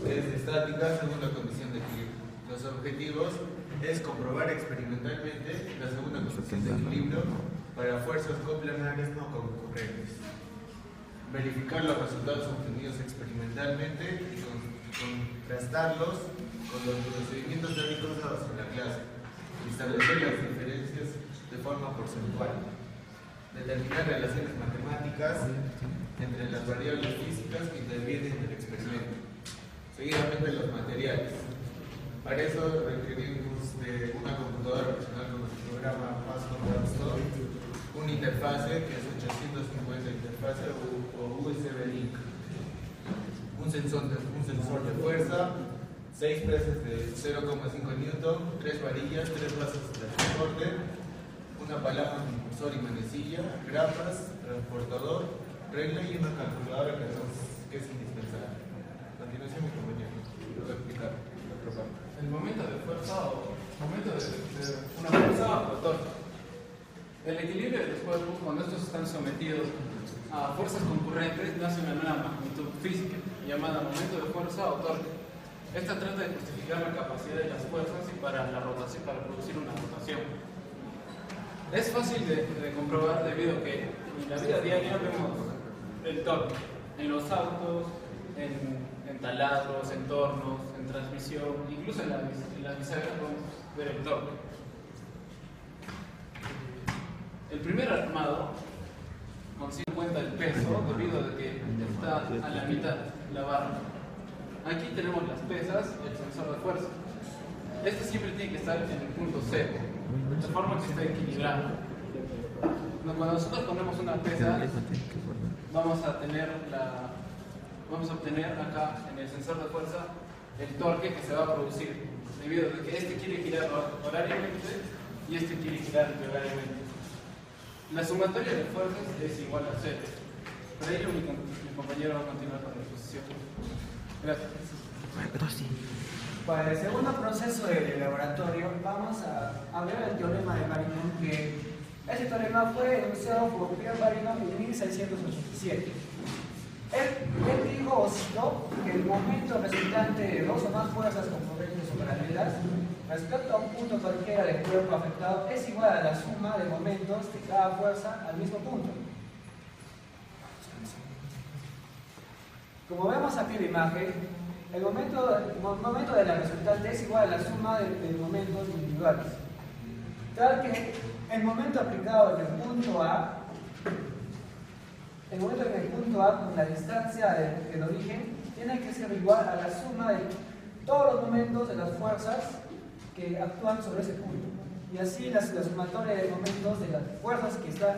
es estática según la condición de equilibrio. Los objetivos es comprobar experimentalmente la segunda condición de equilibrio para fuerzas coplanarias no concurrentes. Verificar los resultados obtenidos experimentalmente y contrastarlos con los procedimientos teóricos usados en la clase. Establecer las diferencias de forma porcentual. Determinar relaciones matemáticas entre las variables físicas que intervienen en el experimento. Seguidamente los materiales. Para eso requerimos de una computadora personal con el programa Pascal, una interfase que es 850 interfase o USB Link, un sensor de fuerza, 6 presas de 0,5 Newton, 3 varillas, 3 bases de transporte, una palanca, un impulsor y manecilla, grapas, transportador, regla y una calculadora que es indispensable. A continuación mi compañero lo va a explicar la otra parte. El momento de fuerza o momento de una fuerza o torque. El equilibrio de los cuerpos, cuando estos están sometidos a fuerzas concurrentes, nace una nueva magnitud física llamada momento de fuerza o torque. Esta trata de justificar la capacidad de las fuerzas y para la rotación, para producir una rotación. Es fácil de comprobar debido a que en la vida diaria vemos el torque en los autos, en taladros, en tornos, en transmisión, incluso en las bisagras podemos ver el torque. El primer armado consigue en cuenta el peso debido a que está a la mitad la barra. Aquí tenemos las pesas y el sensor de fuerza. Este siempre tiene que estar en el punto cero, de forma que esté equilibrado. Cuando nosotros ponemos una pesa, vamos a obtener acá en el sensor de fuerza el torque que se va a producir, debido a que este quiere girar horariamente y este quiere girar irregularmente. La sumatoria de fuerzas es igual a 0. Por ello mi compañero va a continuar con la exposición. Gracias. Para el segundo proceso del laboratorio vamos a ver el teorema de Marignon, que ese teorema fue enunciado por Pierre Marignon en 1687. Él dijo o citó que el momento resultante de dos o más fuerzas concurrentes o paralelas respecto a un punto cualquiera del cuerpo afectado es igual a la suma de momentos de cada fuerza al mismo punto. Como vemos aquí en la imagen, el momento de la resultante es igual a la suma de momentos individuales, tal que el momento aplicado en el punto A, con la distancia del origen, tiene que ser igual a la suma de todos los momentos de las fuerzas que actúan sobre ese punto. Y así la sumatoria de momentos de las fuerzas que están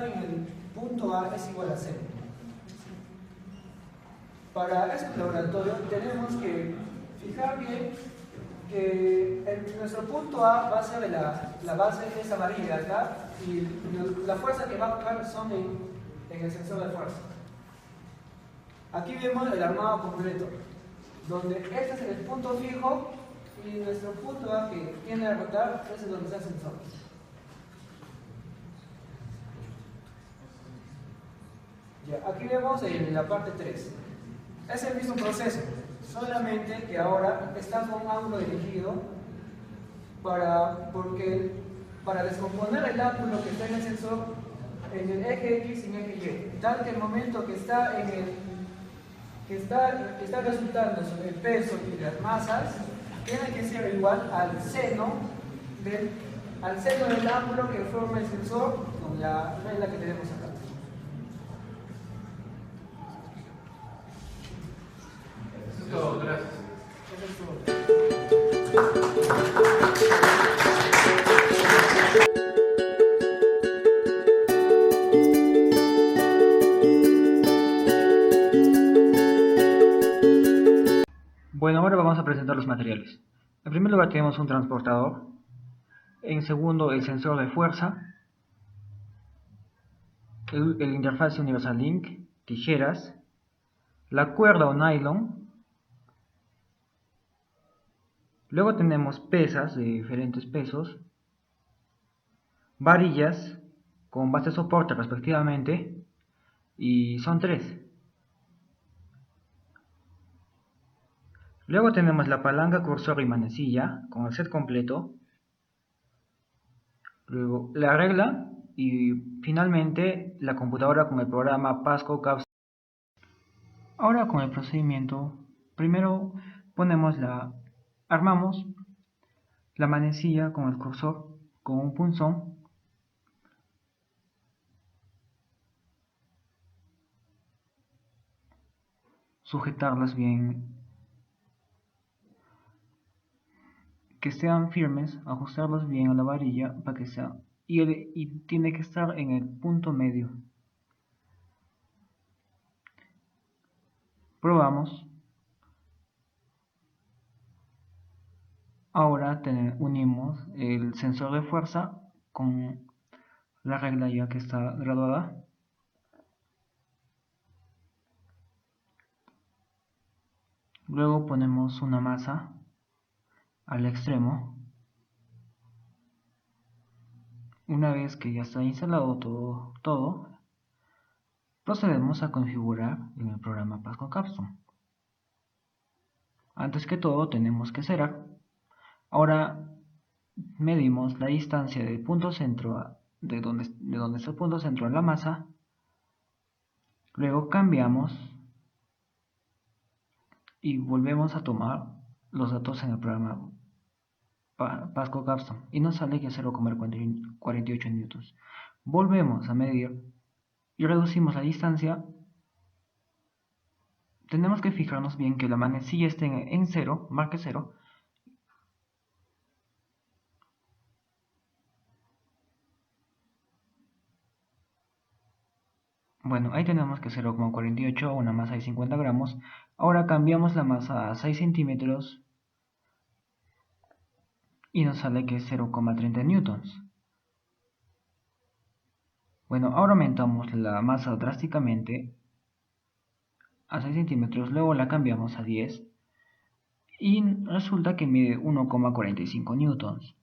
en el punto A es igual a 0. Para este laboratorio tenemos que fijar bien que nuestro punto A va a ser la base de esa varilla acá y la fuerza que va a actuar son en el sensor de fuerza. Aquí vemos el armado completo, donde este es el punto fijo y nuestro punto A que tiene a rotar, ese es donde está el sensor. Ya, aquí vemos en la parte 3. Es el mismo proceso, solamente que ahora está con ángulo dirigido para descomponer el ángulo que está en el sensor en el eje X y en el eje Y, tal que el momento que está resultando sobre el peso y las masas tiene que ser igual al seno del ángulo que forma el sensor con la regla que tenemos acá. Eso es todo, gracias. Eso es todo. Bueno, ahora vamos a presentar los materiales. En primer lugar tenemos un transportador. En segundo, el sensor de fuerza. El interfaz Universal Link, tijeras, la cuerda o nylon. Luego tenemos pesas de diferentes pesos, varillas con base de soporte respectivamente, y son 3. Luego tenemos la palanca, cursor y manecilla con el set completo. Luego la regla y finalmente la computadora con el programa Pasco Capstone. Ahora con el procedimiento, primero armamos la manecilla con el cursor con un punzón. Sujetarlas bien, que sean firmes, ajustarlas bien a la varilla para que sea, y tiene que estar en el punto medio. Probamos. Ahora unimos el sensor de fuerza con la regla ya que está graduada. Luego ponemos una masa al extremo. Una vez que ya está instalado todo, procedemos a configurar en el programa Pasco Capstone. Antes que todo tenemos que cerrar. Ahora medimos la distancia del punto centro de donde está el punto centro de la masa. Luego cambiamos y volvemos a tomar los datos en el programa Pasco Capstone y nos sale que 0,48 newtons. Volvemos a medir y reducimos la distancia. Tenemos que fijarnos bien que la manecilla esté en 0, marque 0. Bueno, ahí tenemos que 0,48, una masa de 50 gramos. Ahora cambiamos la masa a 6 centímetros y nos sale que es 0,30 newtons. Bueno, ahora aumentamos la masa drásticamente a 6 centímetros, luego la cambiamos a 10 y resulta que mide 1,45 newtons.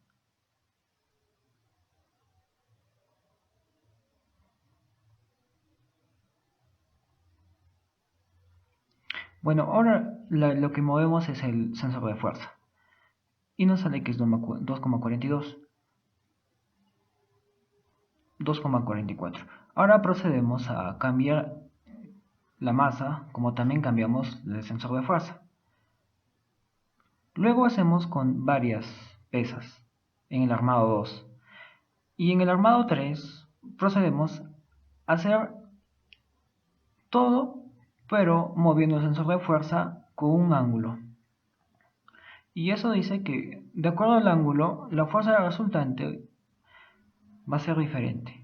Bueno, ahora lo que movemos es el sensor de fuerza y nos sale que es 2,42. 2,44. Ahora procedemos a cambiar la masa, como también cambiamos el sensor de fuerza. Luego hacemos con varias pesas en el armado 2. Y en el armado 3 procedemos a hacer todo, pero moviendo el sensor de fuerza con un ángulo. Y eso dice que, de acuerdo al ángulo, la fuerza resultante va a ser diferente.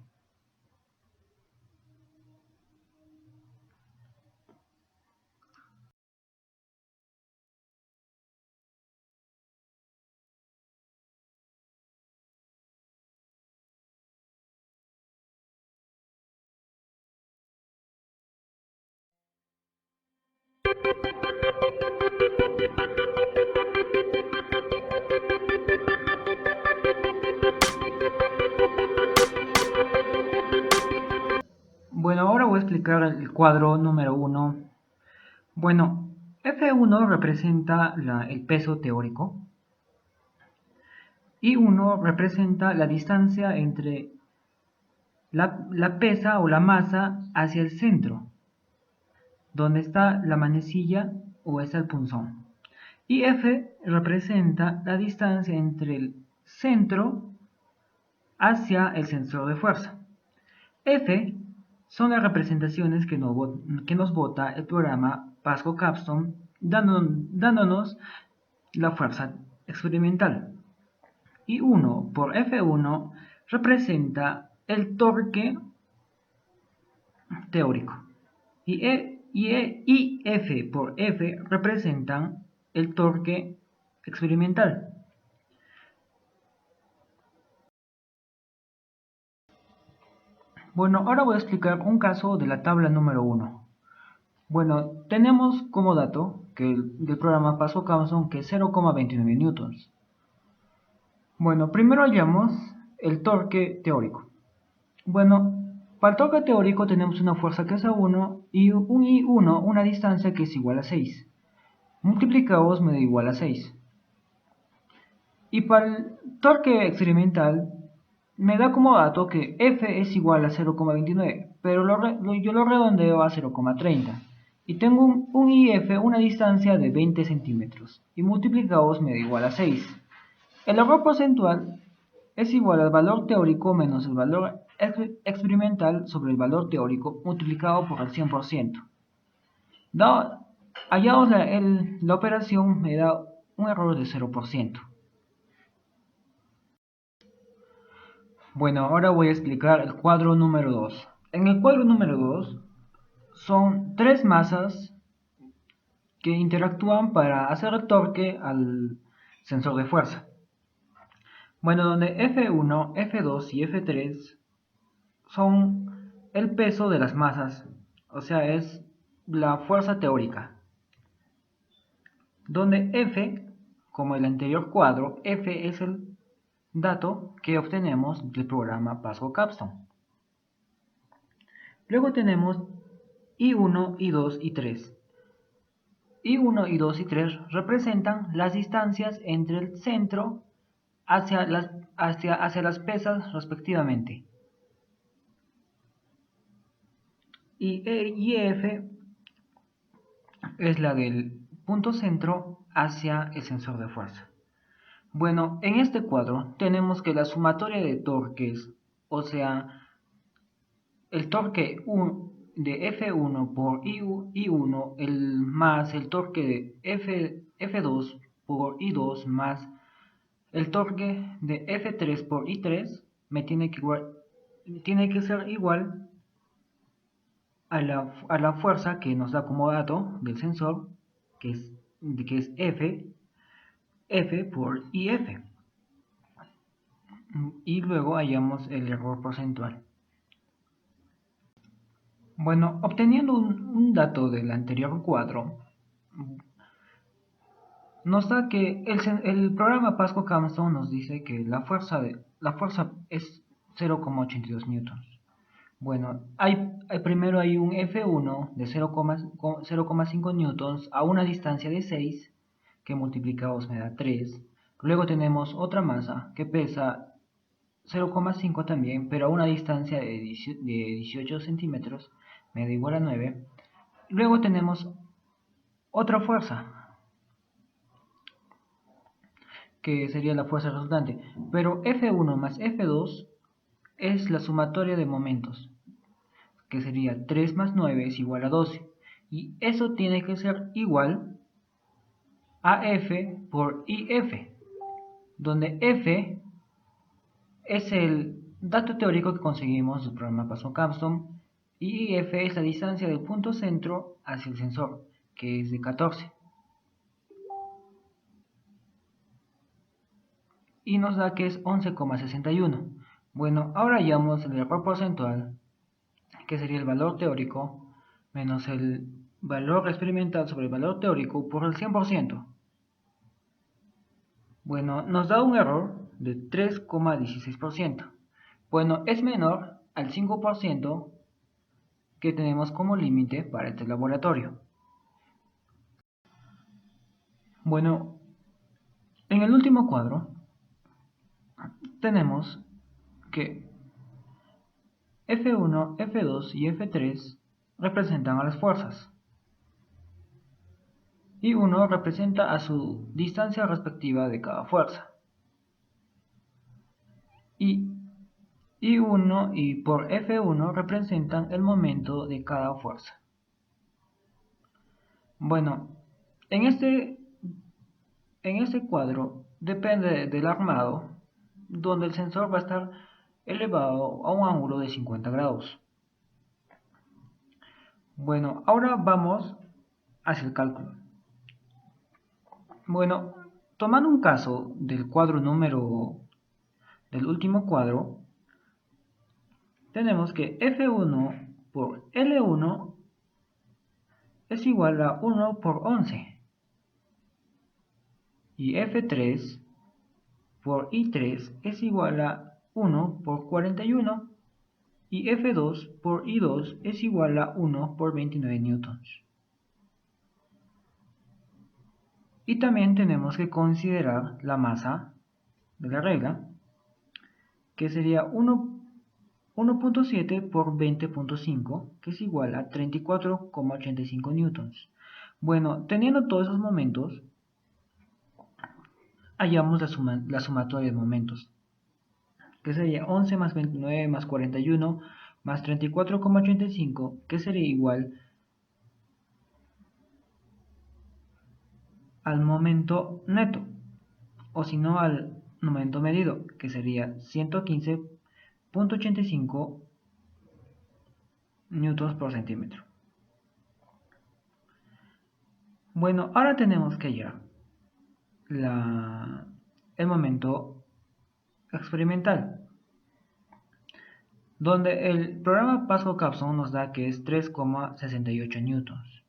Bueno, ahora voy a explicar el cuadro número 1. Bueno, F1 representa el peso teórico y 1 representa la distancia entre la pesa o la masa hacia el centro, donde está la manecilla o está el punzón. Y F representa la distancia entre el centro hacia el sensor de fuerza. F son las representaciones que nos bota el programa Pasco Capstone, dándonos la fuerza experimental. Y 1 por F1 representa el torque teórico. Y F por F representan el torque experimental. Bueno, ahora voy a explicar un caso de la tabla número 1. Bueno, tenemos como dato que del programa Pasco Capstone que es 0,29 newtons. Bueno, primero hallamos el torque teórico. Bueno, para el torque teórico tenemos una fuerza que es A1 y un I1, una distancia que es igual a 6. multiplicados me da igual a 6. Y para el torque experimental me da como dato que F es igual a 0,29, pero yo lo redondeo a 0,30. Y tengo un IF, una distancia de 20 centímetros, y multiplicados me da igual a 6. El error porcentual es igual al valor teórico menos el valor experimental sobre el valor teórico multiplicado por el 100%. Hallados la operación me da un error de 0%. Bueno, ahora voy a explicar el cuadro número 2. En el cuadro número 2 son tres masas que interactúan para hacer el torque al sensor de fuerza. Bueno, donde F1, F2 y F3 son el peso de las masas, o sea, es la fuerza teórica. Donde F, como el anterior cuadro, F es el dato que obtenemos del programa Pasco-Capstone. Luego tenemos I1, I2 y 3. I1, I2 y 3 representan las distancias entre el centro hacia las pesas respectivamente. Y F es la del punto centro hacia el sensor de fuerza. Bueno, en este cuadro tenemos que la sumatoria de torques, o sea, el torque de F1 por I1 más el torque de F2 por I2 más el torque de F3 por I3 tiene que ser igual a la fuerza que nos da como dato del sensor, que es F por IF. Y luego hallamos el error porcentual. Bueno, obteniendo un dato del anterior cuadro, nos da que el programa Pasco-Capstone nos dice que la fuerza es 0,82 newtons. Bueno, primero hay un F1 de 0,5 newtons a una distancia de 6, que multiplicados me da 3. Luego tenemos otra masa que pesa 0,5 también, pero a una distancia de 18 centímetros, me da igual a 9. Luego tenemos otra fuerza, que sería la fuerza resultante, pero F1 más F2 es la sumatoria de momentos, que sería 3 más 9 es igual a 12, y eso tiene que ser igual a F por IF, donde F es el dato teórico que conseguimos del programa Pasco-Capstone y IF es la distancia del punto centro hacia el sensor, que es de 14. Y nos da que es 11,61. Bueno, ahora hallamos el error porcentual, que sería el valor teórico menos el valor experimental sobre el valor teórico por el 100%. Bueno, nos da un error de 3,16%. Bueno, es menor al 5% que tenemos como límite para este laboratorio. Bueno, en el último cuadro tenemos que F1, F2 y F3 representan a las fuerzas. Y 1 representa a su distancia respectiva de cada fuerza. Y I1 y por F1 representan el momento de cada fuerza. Bueno, en este cuadro depende del armado, donde el sensor va a estar elevado a un ángulo de 50 grados. Bueno, ahora vamos hacia el cálculo. Bueno, tomando un caso del último cuadro, tenemos que F1 por L1 es igual a 1 por 11 y F3 por I3 es igual a 1 por 41 y F2 por I2 es igual a 1 por 29 newtons. Y también tenemos que considerar la masa de la regla, que sería 1.7 por 20.5, que es igual a 34,85 newtons. Bueno, teniendo todos esos momentos, hallamos la sumatoria de momentos, que sería 11 más 29 más 41 más 34,85, que sería igual al momento neto, o si no al momento medido, que sería 115,85 newtons por centímetro. Bueno, ahora tenemos que hallar el momento experimental, donde el programa Pascal-Capson nos da que es 3,68 newtons.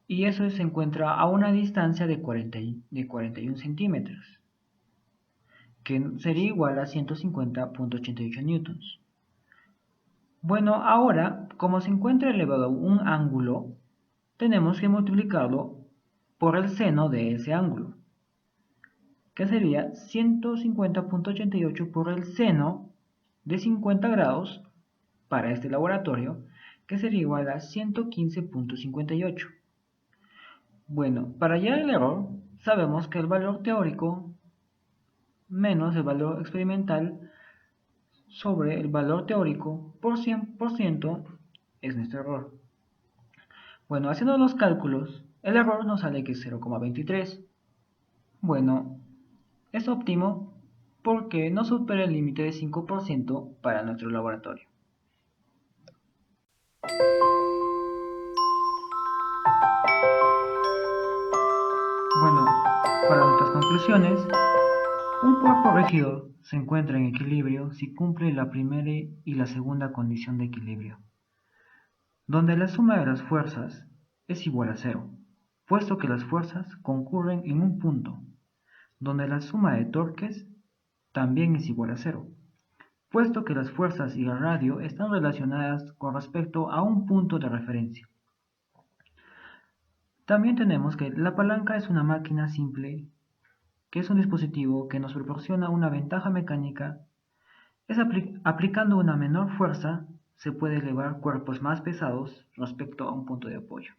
Y eso se encuentra a una distancia de 41 centímetros, que sería igual a 150,88 newtons. Bueno, ahora, como se encuentra elevado un ángulo, tenemos que multiplicarlo por el seno de ese ángulo, que sería 150,88 por el seno de 50 grados para este laboratorio, que sería igual a 115,58. Bueno, para hallar el error, sabemos que el valor teórico menos el valor experimental sobre el valor teórico por 100% es nuestro error. Bueno, haciendo los cálculos, el error nos sale que es 0,23. Bueno, es óptimo porque no supera el límite de 5% para nuestro laboratorio. Bueno, para nuestras conclusiones, un cuerpo rígido se encuentra en equilibrio si cumple la primera y la segunda condición de equilibrio, donde la suma de las fuerzas es igual a cero, puesto que las fuerzas concurren en un punto, donde la suma de torques también es igual a cero, puesto que las fuerzas y el radio están relacionadas con respecto a un punto de referencia. También tenemos que la palanca es una máquina simple, que es un dispositivo que nos proporciona una ventaja mecánica. Aplicando una menor fuerza se puede elevar cuerpos más pesados respecto a un punto de apoyo.